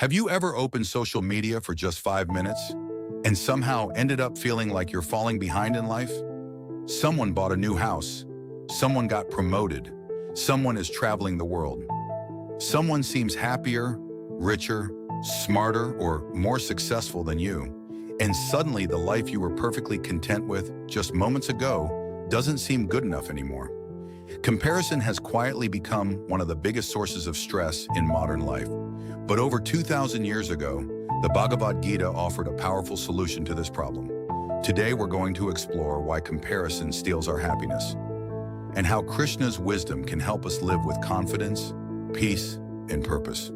Have you ever opened social media for just 5 minutes and somehow ended up feeling like you're falling behind in life? Someone bought a new house. Someone got promoted. Someone is traveling the world. Someone seems happier, richer, smarter, or more successful than you. And suddenly the life you were perfectly content with just moments ago doesn't seem good enough anymore. Comparison has quietly become one of the biggest sources of stress in modern life. But over 2,000 years ago, the Bhagavad Gita offered a powerful solution to this problem. Today we're going to explore why comparison steals our happiness, and how Krishna's wisdom can help us live with confidence, peace, and purpose.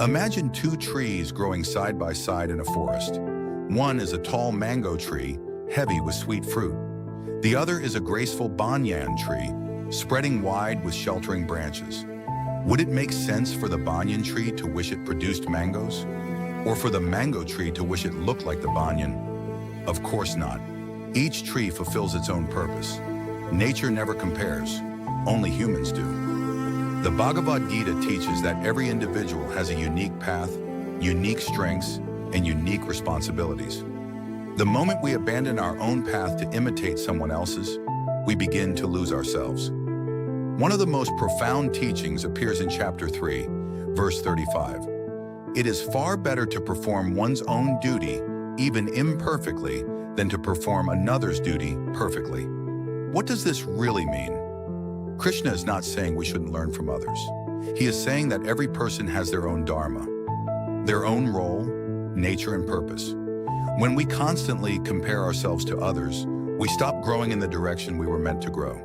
Imagine two trees growing side by side in a forest. One is a tall mango tree, heavy with sweet fruit. The other is a graceful banyan tree, spreading wide with sheltering branches. Would it make sense for the banyan tree to wish it produced mangoes? Or for the mango tree to wish it looked like the banyan? Of course not. Each tree fulfills its own purpose. Nature never compares, only humans do. The Bhagavad Gita teaches that every individual has a unique path, unique strengths, and unique responsibilities. The moment we abandon our own path to imitate someone else's, we begin to lose ourselves. One of the most profound teachings appears in chapter 3, verse 35. It is far better to perform one's own duty, even imperfectly, than to perform another's duty perfectly. What does this really mean? Krishna is not saying we shouldn't learn from others. He is saying that every person has their own Dharma, their own role, nature, and purpose. When we constantly compare ourselves to others, we stop growing in the direction we were meant to grow.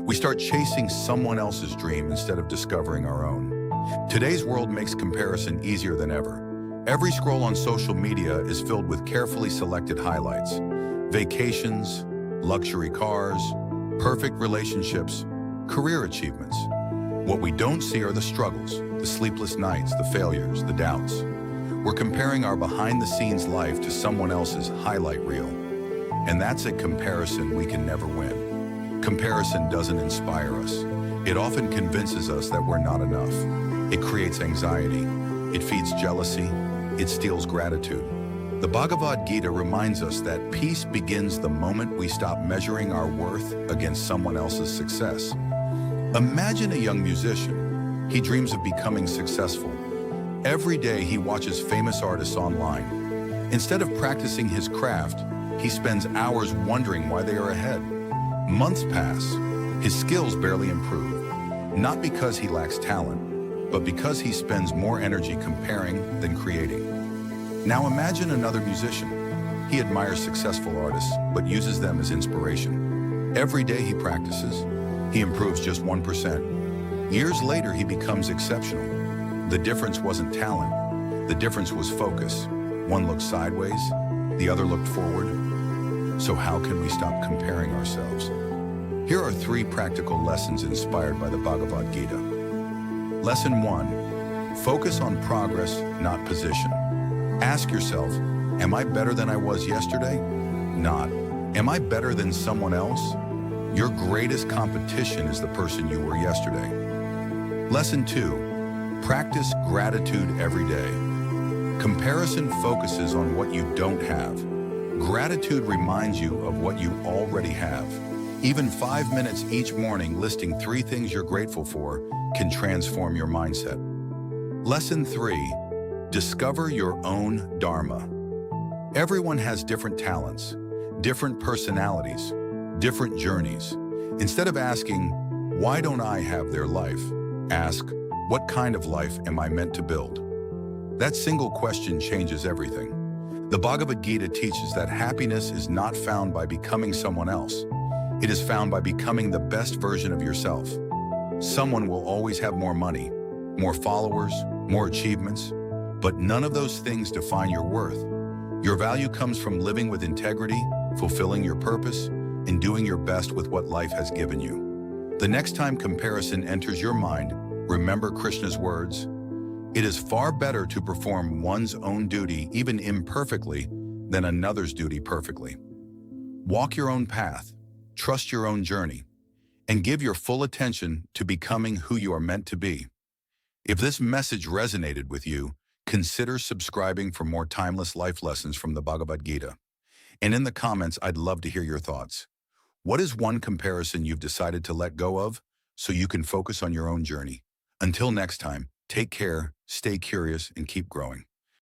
We start chasing someone else's dream instead of discovering our own. Today's world makes comparison easier than ever. Every scroll on social media is filled with carefully selected highlights. Vacations, luxury cars, perfect relationships, career achievements. What we don't see are the struggles, the sleepless nights, the failures, the doubts. We're comparing our behind-the-scenes life to someone else's highlight reel. And that's a comparison we can never win. Comparison doesn't inspire us. It often convinces us that we're not enough. It creates anxiety. It feeds jealousy. It steals gratitude. The Bhagavad Gita reminds us that peace begins the moment we stop measuring our worth against someone else's success. Imagine a young musician. He dreams of becoming successful. Every day he watches famous artists online. Instead of practicing his craft, he spends hours wondering why they are ahead. Months pass. His skills barely improve. Not because he lacks talent, but because he spends more energy comparing than creating. Now imagine another musician. He admires successful artists, but uses them as inspiration. Every day he practices. He improves just 1%. Years later, he becomes exceptional. The difference wasn't talent. The difference was focus. One looked sideways, the other looked forward. So how can we stop comparing ourselves? Here are 3 practical lessons inspired by the Bhagavad Gita. Lesson 1. Focus on progress, not position. Ask yourself, am I better than I was yesterday? Not. Am I better than someone else? Your greatest competition is the person you were yesterday. Lesson 2. Practice gratitude every day. Comparison focuses on what you don't have. Gratitude reminds you of what you already have. Even 5 minutes each morning listing 3 things you're grateful for can transform your mindset. Lesson 3. Discover your own Dharma. Everyone has different talents, different personalities, different journeys. Instead of asking, why don't I have their life? Ask, what kind of life am I meant to build? That single question changes everything. The Bhagavad Gita teaches that happiness is not found by becoming someone else. It is found by becoming the best version of yourself. Someone will always have more money, more followers, more achievements, but none of those things define your worth. Your value comes from living with integrity, fulfilling your purpose, and doing your best with what life has given you. The next time comparison enters your mind, remember Krishna's words. It is far better to perform one's own duty, even imperfectly, than another's duty perfectly. Walk your own path, trust your own journey, and give your full attention to becoming who you are meant to be. If this message resonated with you, consider subscribing for more timeless life lessons from the Bhagavad Gita. And in the comments, I'd love to hear your thoughts. What is one comparison you've decided to let go of so you can focus on your own journey? Until next time, take care, stay curious, and keep growing.